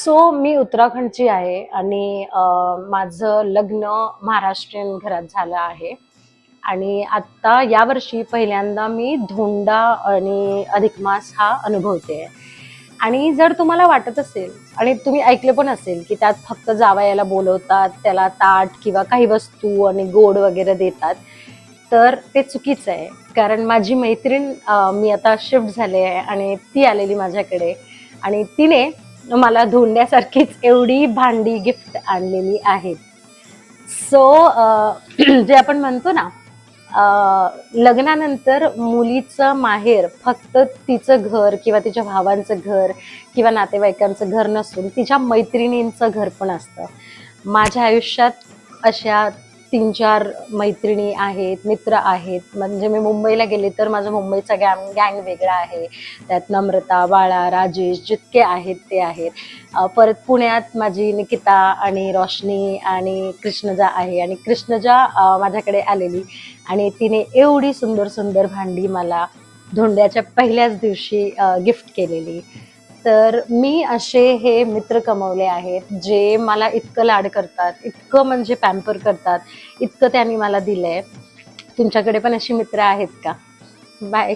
मी उत्तराखंडची आहे आणि माझं लग्न महाराष्ट्रीयन घरात झालं आहे. आणि आता यावर्षी पहिल्यांदा मी धोंडा आणि अधिक मास हा अनुभवते. आणि जर तुम्हाला वाटत असेल आणि तुम्ही ऐकलं पण असेल की त्यात फक्त जावयाला बोलवतात, त्याला ताट किंवा काही वस्तू आणि गोड वगैरे देतात, तर ते चुकीचं आहे. कारण माझी मैत्रीण मी आता शिफ्ट झाले आहे आणि ती आलेली माझ्याकडे आणि तिने मला धोंड्यासारखीच एवढी भांडी गिफ्ट आणलेली आहेत. जे आपण म्हणतो ना, लग्नानंतर मुलीचं माहेर फक्त तिचं घर किंवा तिच्या भावांचं घर किंवा नातेवाईकांचं घर नसून तिच्या मैत्रिणींचं घर पण असतं. माझ्या आयुष्यात अशा 3-4 मैत्रिणी आहेत, मित्र आहेत. म्हणजे मी मुंबईला गेले तर माझा मुंबईचा गँग वेगळा आहे. त्यात नम्रता, बाळा, राजेश जितके आहेत ते आहेत. परत पुण्यात माझी निकिता आणि रोशनी आणि कृष्णजा आहे. आणि कृष्णजा माझ्याकडे आलेली आणि तिने एवढी सुंदर सुंदर भांडी मला धोंड्याच्या पहिल्याच दिवशी गिफ्ट केलेली. तर मी असे हे मित्र कमवले आहेत जे मला इतकं लाड करतात, इतकं म्हणजे पॅम्पर करतात, इतकं त्यांनी मला दिलंय. तुमच्याकडे पण अशी मित्र आहेत का? बाय.